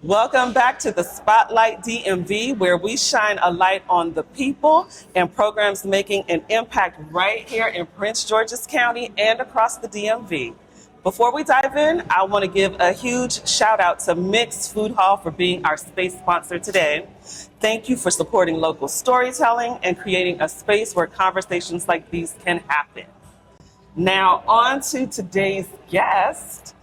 Welcome back to the Spotlight DMV, where we shine a light on the people and programs making an impact right here in Prince George's County and across the DMV. Before we dive in, I want to give a huge shout out to Mixed Food Hall for being our space sponsor today. Thank you for supporting local storytelling and creating a space where conversations like these can happen. Now, on to today's guest.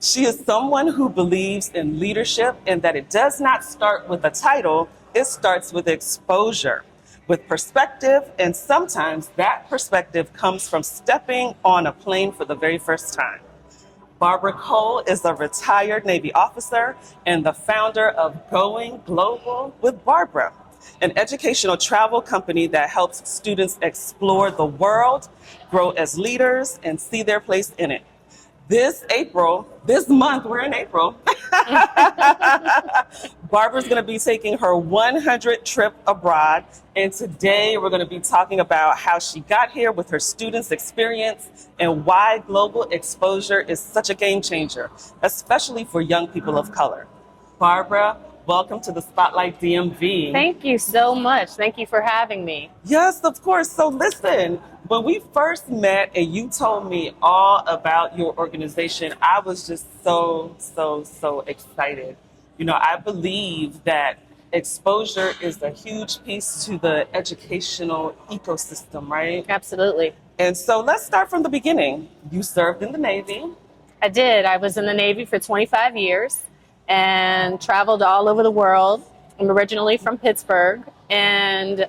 She is someone who believes in leadership and that it does not start with a title, it starts with exposure, with perspective, and sometimes that perspective comes from stepping on a plane for the very first time. Barbara Cole is a retired Navy officer and the founder of Going Global with Barbara, an educational travel company that helps students explore the world, grow as leaders, and see their place in it. This month, we're in April, Barbara's going to be taking her 100th trip abroad. And today we're going to be talking about how she got here with her students' experience and why global exposure is such a game changer, especially for young people of color. Barbara, welcome to the Spotlight DMV. Thank you so much. Thank you for having me. Yes, of course. So listen, when we first met and you told me all about your organization, I was just so excited. You know, I believe that exposure is a huge piece to the educational ecosystem, right? Absolutely. And so let's start from the beginning. You served in the Navy. I did. I was in the Navy for 25 years and traveled all over the world. I'm originally from Pittsburgh, and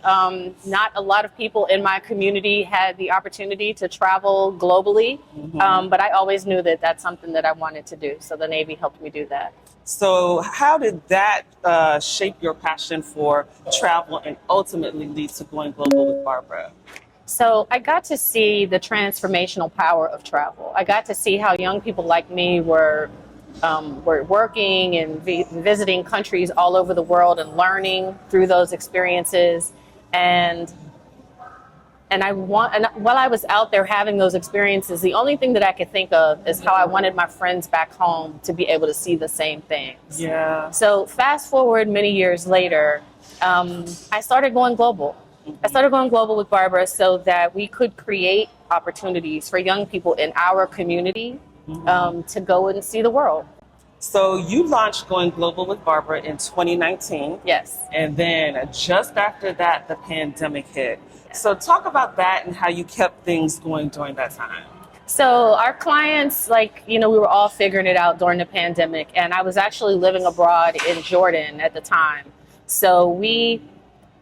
not a lot of people in my community had the opportunity to travel globally, but I always knew that that's something that I wanted to do, so the Navy helped me do that. So how did that shape your passion for travel and ultimately lead to Going Global with Barbara? So I got to see the transformational power of travel. I got to see how young people like me were working and visiting countries all over the world and learning through those experiences. And while I was out there having those experiences, the only thing that I could think of is how I wanted my friends back home to be able to see the same things. Yeah. So fast forward many years later, I started going global. I started going global with Barbara so that we could create opportunities for young people in our community to go and see the world. So you launched Going Global with Barbara in 2019. Yes. And then just after that, the pandemic hit. So talk about that and how you kept things going during that time. So our clients, we were all figuring it out during the pandemic, and I was actually living abroad in Jordan at the time. So we,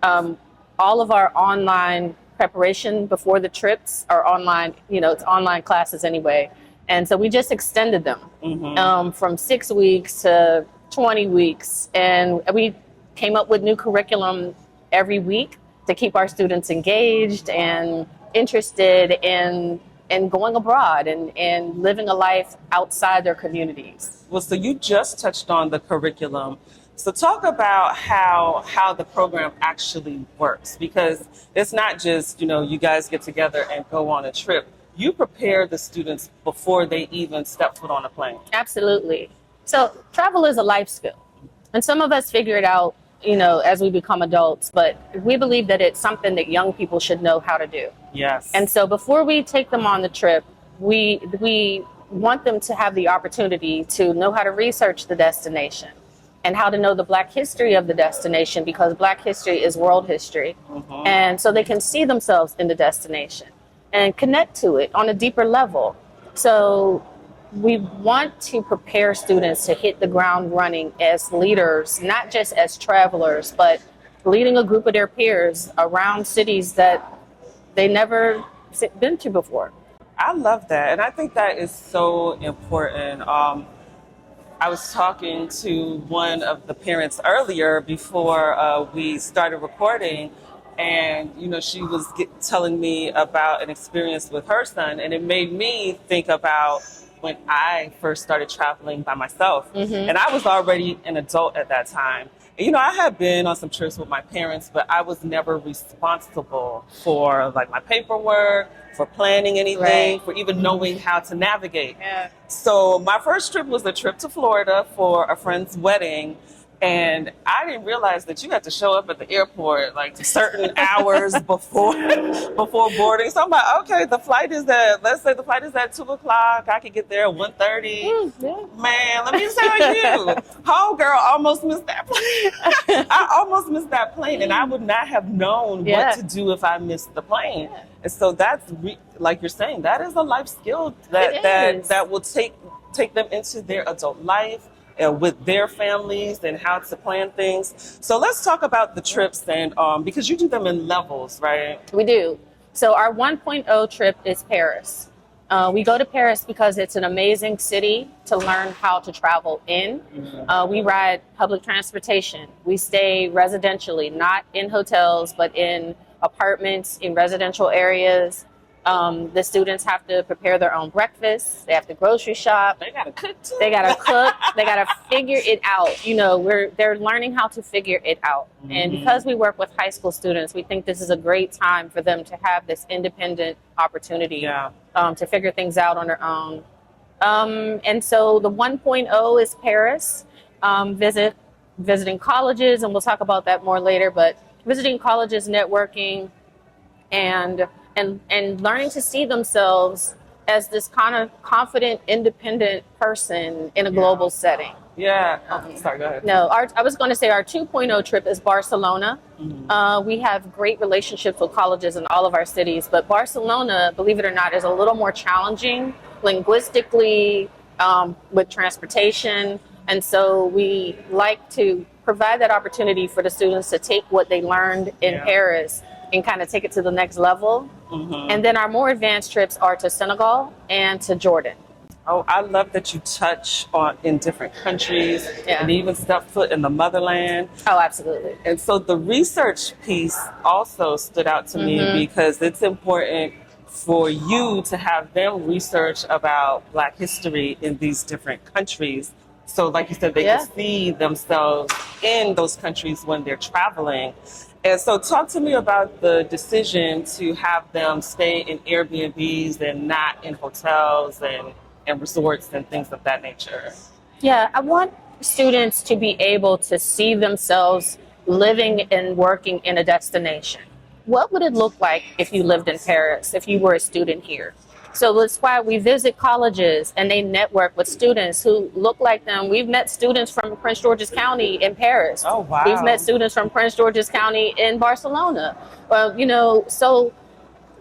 all of our online preparation before the trips are online, it's online classes anyway. And so we just extended them from 6 weeks to 20 weeks. And we came up with new curriculum every week to keep our students engaged and interested in going abroad and living a life outside their communities. Well, so you just touched on the curriculum. So talk about how the program actually works, because it's not just, you guys get together and go on a trip. You prepare the students before they even step foot on a plane. Absolutely. So travel is a life skill. And some of us figure it out, as we become adults, but we believe that it's something that young people should know how to do. Yes. And so before we take them on the trip, we want them to have the opportunity to know how to research the destination and how to know the Black history of the destination, because Black history is world history. And so they can see themselves in the destination and connect to it on a deeper level. So we want to prepare students to hit the ground running as leaders, not just as travelers, but leading a group of their peers around cities that they never been to before. I love that. And I think that is so important. I was talking to one of the parents earlier before we started recording, and she was telling me about an experience with her son, and it made me think about when I first started traveling by myself. And I was already an adult at that time. I had been on some trips with my parents, but I was never responsible for like my paperwork, for planning anything, Right. for even knowing how to navigate. Yeah. So my first trip was a trip to Florida for a friend's wedding. And I didn't realize that you had to show up at the airport like certain hours before boarding. So I'm like, okay, let's say the flight is at 2 o'clock. I could get there at 1:30. Yeah. Man, let me tell you, homegirl almost missed that plane. I almost missed that plane, and I would not have known Yeah. what to do if I missed the plane. And so that's like you're saying, that is a life skill that will take them into their adult life. With their families and how to plan things. So let's talk about the trips and because you do them in levels, right? We do. So our 1.0 trip is Paris. We go to Paris because it's an amazing city to learn how to travel in. We ride public transportation. We stay residentially, not in hotels, but in apartments, in residential areas. The students have to prepare their own breakfast. They have to grocery shop. They gotta cook too. They gotta cook. They gotta figure it out. They're learning how to figure it out. And because we work with high school students, we think this is a great time for them to have this independent opportunity to figure things out on their own. And so the 1.0 is Paris. Visiting colleges, and we'll talk about that more later. But visiting colleges, networking, and learning to see themselves as this kind of confident, independent person in a global setting. Yeah. Sorry, go ahead. No, I was going to say our 2.0 trip is Barcelona. We have great relationships with colleges in all of our cities, but Barcelona, believe it or not, is a little more challenging linguistically, with transportation. And so we like to provide that opportunity for the students to take what they learned in Paris and kind of take it to the next level. And then our more advanced trips are to Senegal and to Jordan. Oh, I love that you touch on in different countries and even step foot in the motherland. Oh, absolutely. And so the research piece also stood out to me because it's important for you to have them research about Black history in these different countries. So like you said, they can see themselves in those countries when they're traveling. And so talk to me about the decision to have them stay in Airbnbs and not in hotels and resorts and things of that nature. Yeah, I want students to be able to see themselves living and working in a destination. What would it look like if you lived in Paris, if you were a student here? So that's why we visit colleges and they network with students who look like them. We've met students from Prince George's County in Paris. Oh, wow. We've met students from Prince George's County in Barcelona. Well,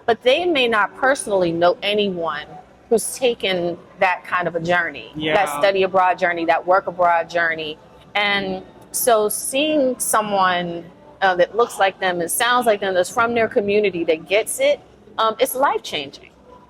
but they may not personally know anyone who's taken that kind of a journey, that study abroad journey, that work abroad journey. And so seeing someone that looks like them and sounds like them, that's from their community, that gets it, it's life-changing.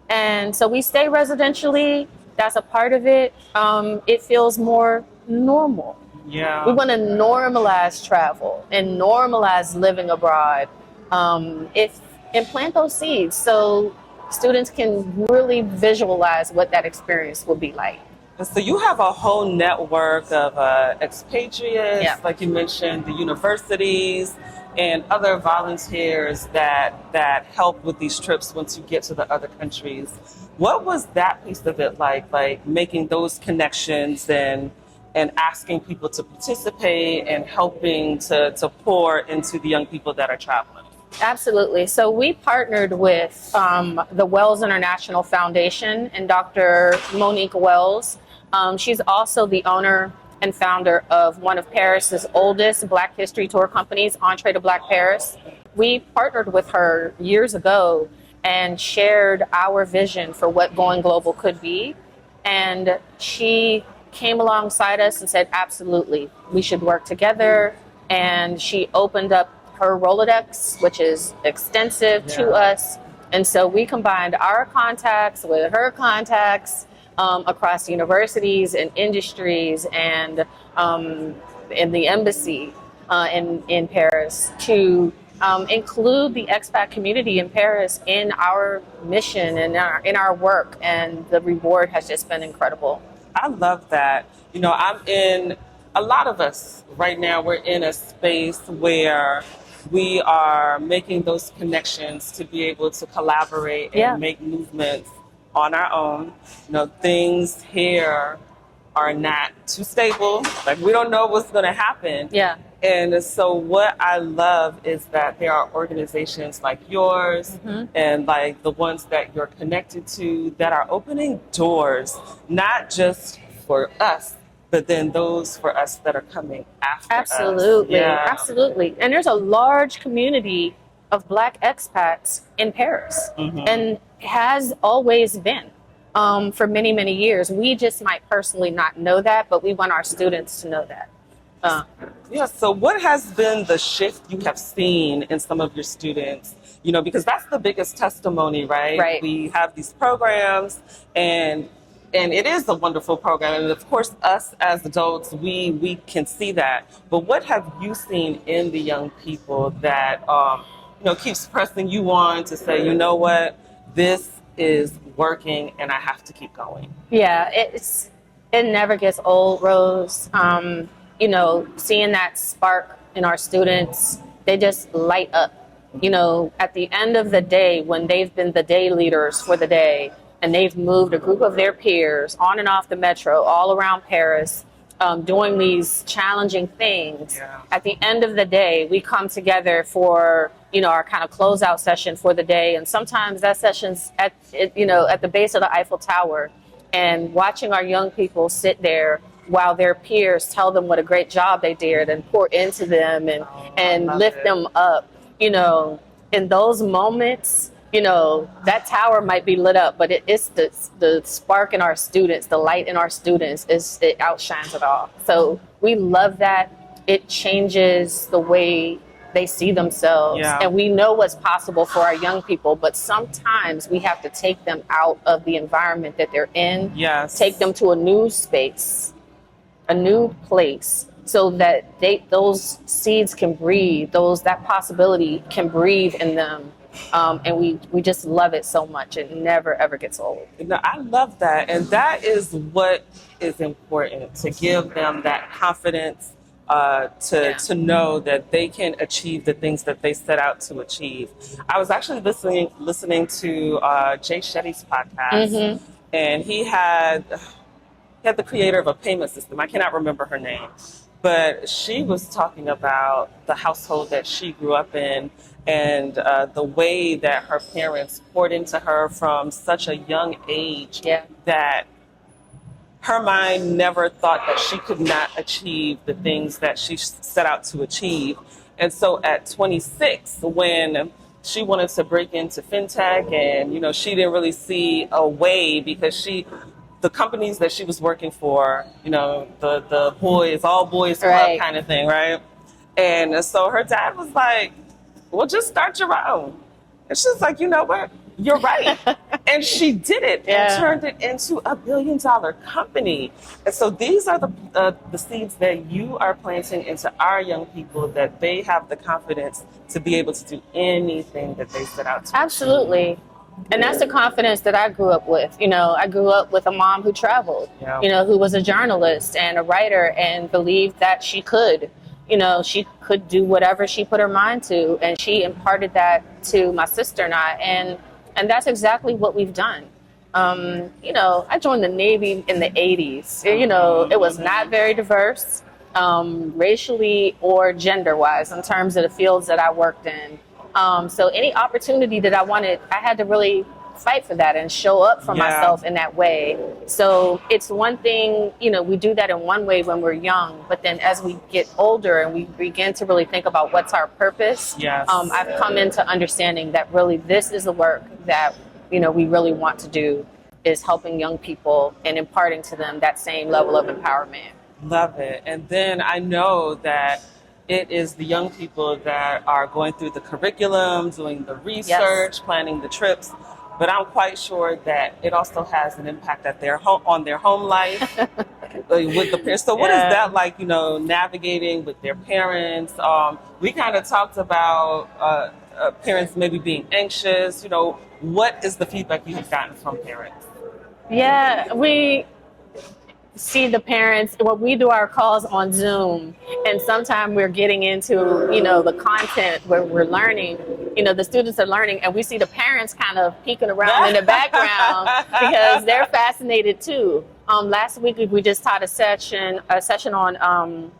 And so we stay residentially. That's a part of it. It feels more normal. Yeah. We want to normalize travel and normalize living abroad. And plant those seeds so students can really visualize what that experience will be like. So you have a whole network of expatriates, like you mentioned, the universities and other volunteers that help with these trips once you get to the other countries. What was that piece of it like making those connections and asking people to participate and helping to pour into the young people that are traveling? Absolutely. So we partnered with the Wells International Foundation and Dr. Monique Wells. She's also the owner and founder of one of Paris's oldest Black history tour companies, Entree to Black Paris. We partnered with her years ago and shared our vision for what going global could be. And she came alongside us and said, absolutely, we should work together. And she opened up her Rolodex, which is extensive to us. And so we combined our contacts with her contacts across universities and industries and in the embassy in Paris to include the expat community in Paris in our mission and in our work. And the reward has just been incredible. I love that. I'm in a lot of us right now, we're in a space where we are making those connections to be able to collaborate Yeah. and make movements on our own. Things here are not too stable. Like, we don't know what's going to happen. Yeah. And so what I love is that there are organizations like yours and like the ones that you're connected to that are opening doors, not just for us, but then those for us that are coming after Absolutely. us. Yeah. Absolutely. And there's a large community of Black expats in Paris and has always been for many, many years. We just might personally not know that, but we want our students to know that. Yeah, so what has been the shift you have seen in some of your students? Because that's the biggest testimony, right? Right. We have these programs and it is a wonderful program. And of course, us as adults, we can see that. But what have you seen in the young people that, keeps pressing you on to say, you know what, this is working and I have to keep going? Yeah, it never gets old, Rose. Seeing that spark in our students, they just light up. At the end of the day, when they've been the day leaders for the day and they've moved a group of their peers on and off the metro all around Paris, doing these challenging things. Yeah. At the end of the day, we come together for, our kind of closeout session for the day. And sometimes that session's at the base of the Eiffel Tower, and watching our young people sit there while their peers tell them what a great job they did and pour into them and lift them up. In those moments, that tower might be lit up, but it's the spark in our students, the light in our students, it outshines it all. So we love that. It changes the way they see themselves. Yeah. And we know what's possible for our young people, but sometimes we have to take them out of the environment that they're in, Yes. take them to a new space, a new place, so that those seeds can breathe, that possibility can breathe in them. And we just love it so much. It never, ever gets old. I love that. And that is what is important, to give them that confidence to know that they can achieve the things that they set out to achieve. I was actually listening to Jay Shetty's podcast, and he had the creator of a payment system. I cannot remember her name, but she was talking about the household that she grew up in and the way that her parents poured into her from such a young age that her mind never thought that she could not achieve the things that she set out to achieve. And so at 26, when she wanted to break into fintech and, she didn't really see a way because the companies that she was working for, the boys, all boys club kind of thing, right? And so her dad was like, well, just start your own. And she's like, you know what? You're right. And she did it and turned it into a $1 billion company. And so these are the seeds that you are planting into our young people, that they have the confidence to be able to do anything that they set out to. Absolutely. And that's the confidence that I grew up with. I grew up with a mom who traveled, who was a journalist and a writer and believed that she could. She could do whatever she put her mind to, and she imparted that to my sister and I, and that's exactly what we've done. I joined the Navy in the 80s. It was not very diverse, racially or gender-wise, in terms of the fields that I worked in. So any opportunity that I wanted, I had to really fight for that and show up for myself in that way. So it's one thing, we do that in one way when we're young, but then as we get older and we begin to really think about what's our purpose, I've come into understanding that really this is the work that, we really want to do, is helping young people and imparting to them that same level of empowerment. Love it. And then I know that it is the young people that are going through the curriculum, doing the research, planning the trips. But I'm quite sure that it also has an impact at on their home life with the parents. So what is that like, navigating with their parents? We kind of talked about parents maybe being anxious. What is the feedback you have gotten from parents? Yeah, see the parents when we do our calls on Zoom, and sometimes we're getting into, you know, the content where we're learning, you know, the students are learning, and we see the parents kind of peeking around in the background because they're fascinated too. Last week we just taught a session on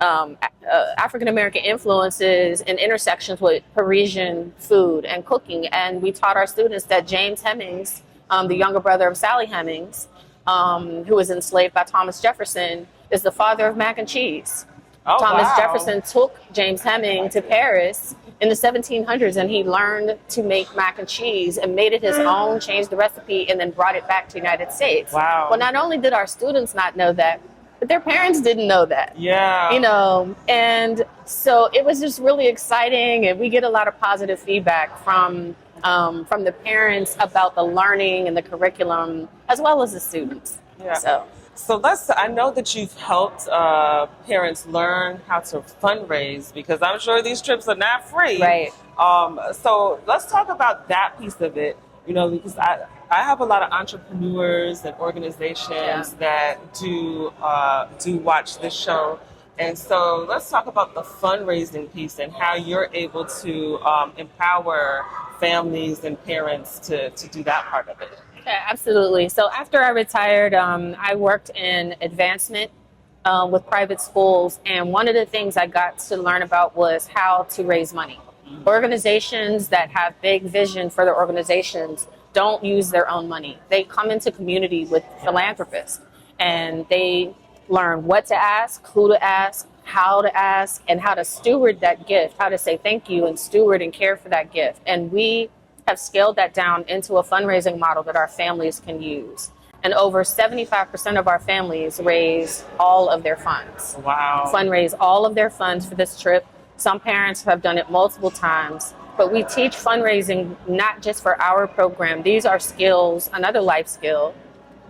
African American influences and intersections with Parisian food and cooking, and we taught our students that James Hemings, the younger brother of Sally Hemings, who was enslaved by Thomas Jefferson, is the father of mac and cheese. Oh, Thomas wow. Jefferson took James Heming to Paris in the 1700s, and he learned to make mac and cheese and made it his own, changed the recipe, and then brought it back to the United States. Wow. Well, not only did our students not know that, but their parents didn't know that. Yeah. You know, and so it was just really exciting, and we get a lot of positive feedback from the parents about the learning and the curriculum, as well as the students. Yeah. So I know that you've helped parents learn how to fundraise, because I'm sure these trips are not free. Right. So let's talk about that piece of it, you know, because I have a lot of entrepreneurs and organizations that do watch this show. And so let's talk about the fundraising piece and how you're able to empower families and parents to do that part of it. yeah, absolutely. So after I retired, I worked in advancement with private schools. And one of the things I got to learn about was how to raise money. Organizations that have big vision for their organizations don't use their own money. They come into community with philanthropists, and they learn what to ask, who to ask, and how to steward that gift, how to say thank you and steward and care for that gift. And we have scaled that down into a fundraising model that our families can use. And over 75% of our families raise all of their funds. Wow. Fundraise all of their funds for this trip. Some parents have done it multiple times. But we teach fundraising not just for our program. These are skills, another life skill,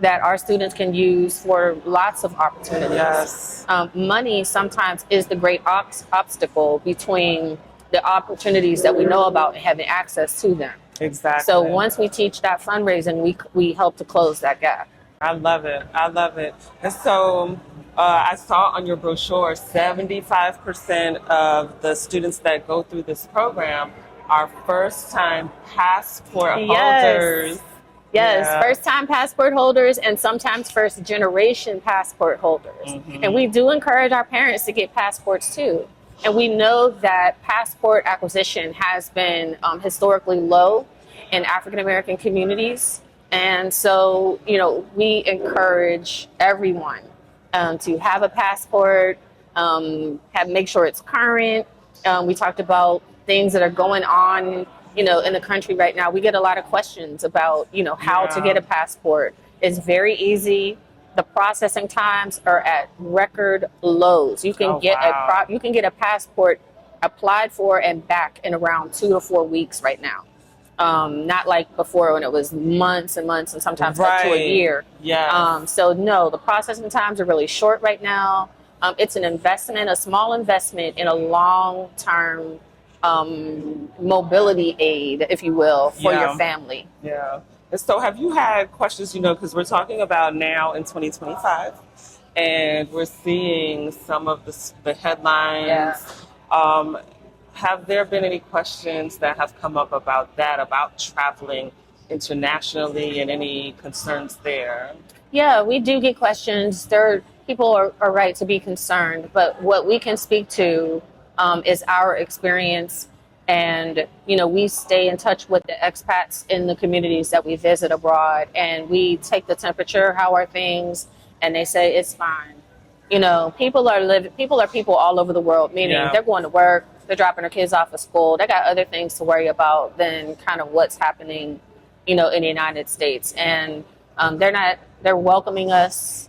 that our students can use for lots of opportunities. Yes. Money sometimes is the great obstacle between the opportunities that we know about and having access to them. Exactly. So once we teach that fundraising, we help to close that gap. I love it. And so I saw on your brochure, 75% of the students that go through this program are first-time passport holders. Yes, Yeah. first-time passport holders and sometimes first-generation passport holders. Mm-hmm. And we do encourage our parents to get passports too. And we know that passport acquisition has been historically low in African-American communities. And so, you know, we encourage everyone to have a passport, make sure it's current. We talked about things that are going on, you know, in the country right now. We get a lot of questions about, you know, how to get a passport. It's very easy. The processing times are at record lows. You can you can get a passport applied for and back in around 2 to 4 weeks right now. Not like before when it was months and months and sometimes up to a year. Yeah. So no, the processing times are really short right now. It's an investment, a small investment in a long-term mobility aid, if you will, for your family. Yeah. And so have you had questions, you know, because we're talking about now in 2025, and we're seeing some of the headlines. Yeah. Have there been any questions that have come up about that, about traveling internationally, and any concerns there? Yeah, we do get questions. People are right to be concerned, but what we can speak to is our experience. And, you know, we stay in touch with the expats in the communities that we visit abroad, and we take the temperature, how are things, and they say it's fine. You know, people are people all over the world, meaning they're going to work, they're dropping their kids off at school, they got other things to worry about than kind of what's happening, you know, in the United States. And they're welcoming us.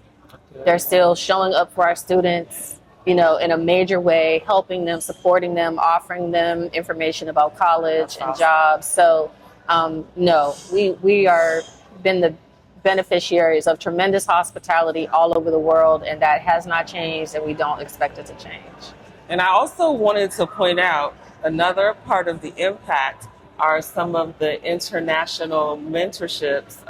They're still showing up for our students, you know, in a major way, helping them, supporting them, offering them information about college and jobs. So, no, we are been the beneficiaries of tremendous hospitality all over the world, and that has not changed, and we don't expect it to change. And I also wanted to point out another part of the impact are some of the international mentorships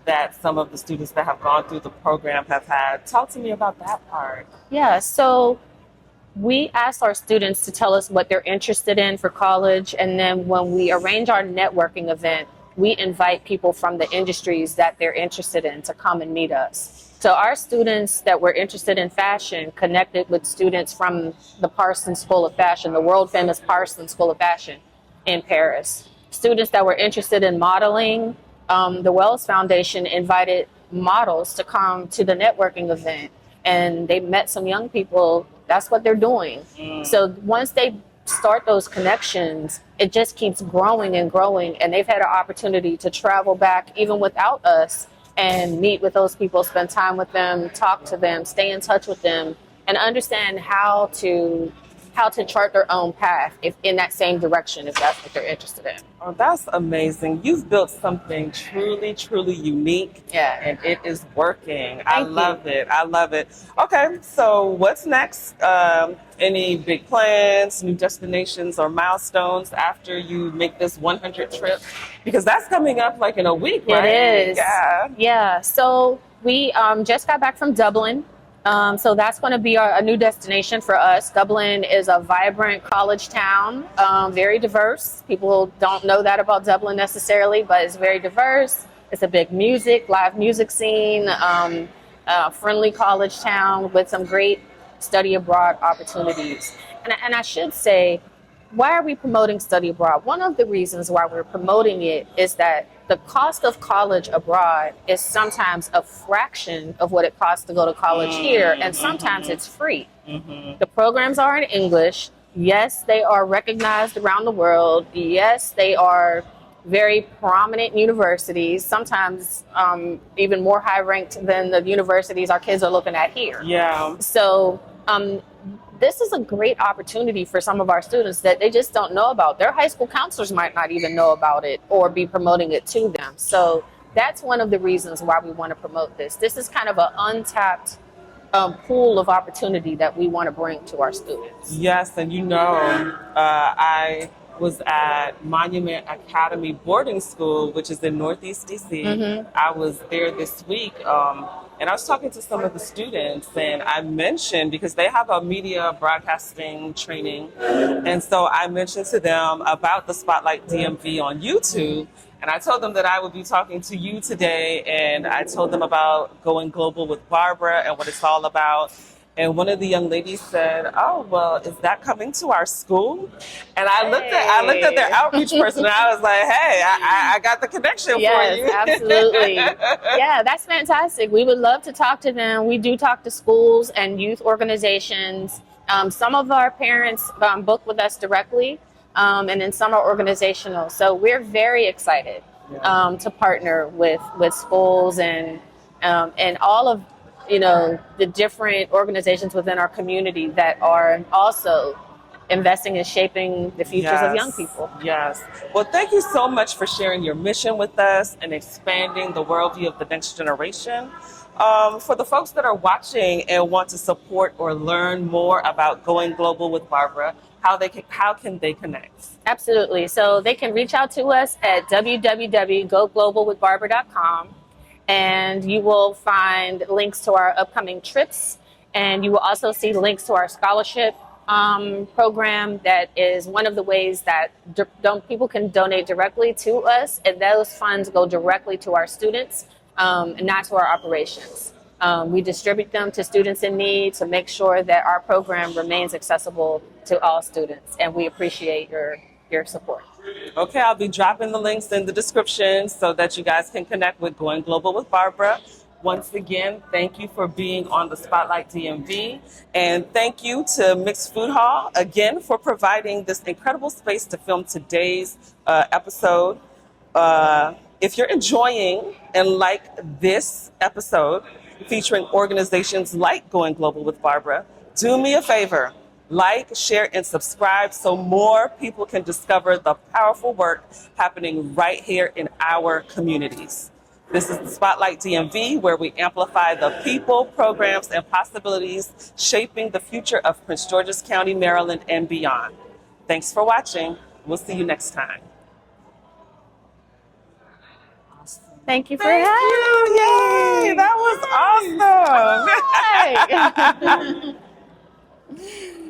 that some of the students that have gone through the program have had. Talk to me about that part. Yeah, so we ask our students to tell us what they're interested in for college, and then when we arrange our networking event, we invite people from the industries that they're interested in to come and meet us. So our students that were interested in fashion connected with students from the Parsons School of Fashion, the world famous Parsons School of Fashion in Paris. Students that were interested in modeling, the Wells Foundation invited models to come to the networking event, and they met some young people. That's what they're doing. So once they start those connections, it just keeps growing and growing, and they've had an opportunity to travel back even without us and meet with those people, spend time with them, talk to them, stay in touch with them, and understand how to chart their own path if in that same direction, if that's what they're interested in. Oh, that's amazing. You've built something truly, truly unique. Yeah. And it is working. I Thank you. love it. I love it. Okay, so what's next? Any big plans, new destinations, or milestones after you make this 100 trip? Because that's coming up like in a week, right? It is. Yeah. Yeah. So we just got back from Dublin. So that's going to be a new destination for us. Dublin is a vibrant college town, very diverse. People don't know that about Dublin necessarily, but it's very diverse. It's a big live music scene, friendly college town with some great study abroad opportunities. And I should say, why are we promoting study abroad? One of the reasons why we're promoting it is that the cost of college abroad is sometimes a fraction of what it costs to go to college here, and sometimes it's free. The programs are in English. Yes, they are recognized around the world. Yes, they are very prominent universities, sometimes even more high ranked than the universities our kids are looking at here. Yeah. So this is a great opportunity for some of our students that they just don't know about. Their high school counselors might not even know about it or be promoting it to them. So that's one of the reasons why we want to promote this. This is kind of an untapped pool of opportunity that we want to bring to our students. Yes, and I was at Monument Academy Boarding School, which is in Northeast DC. I was there this week, and I was talking to some of the students, and I mentioned, because they have a media broadcasting training, and so I mentioned to them about the Spotlight DMV on YouTube, and I told them that I would be talking to you today, and I told them about going global with Barbara and what it's all about. And one of the young ladies said, "Oh, well, is that coming to our school?" And I looked at their outreach person, and I was like, "Hey, I got the connection for you." Yes, absolutely. Yeah, that's fantastic. We would love to talk to them. We do talk to schools and youth organizations. Some of our parents book with us directly, and then some are organizational. So we're very excited to partner with schools and all of the different organizations within our community that are also investing in shaping the futures of young people. Yes. Well, thank you so much for sharing your mission with us and expanding the worldview of the next generation. For the folks that are watching and want to support or learn more about Going Global with Barbara, how can they connect? Absolutely. So they can reach out to us at www.goglobalwithbarbara.com. And you will find links to our upcoming trips, and you will also see links to our scholarship program. That is one of the ways that people can donate directly to us, and those funds go directly to our students and not to our operations. We distribute them to students in need to make sure that our program remains accessible to all students, and we appreciate your support. Okay, I'll be dropping the links in the description so that you guys can connect with Going Global with Barbara. Once again, thank you for being on the Spotlight DMV. And thank you to Mixed Food Hall, again, for providing this incredible space to film today's episode. If you're enjoying and like this episode featuring organizations like Going Global with Barbara, do me a favor. Like, share, and subscribe so more people can discover the powerful work happening right here in our communities. This is the Spotlight DMV, where we amplify the people, programs, and possibilities shaping the future of Prince George's County, Maryland, and beyond. Thanks for watching. We'll see you next time. Awesome. Thank you for Thank having you. me. Yay, that was awesome. Right.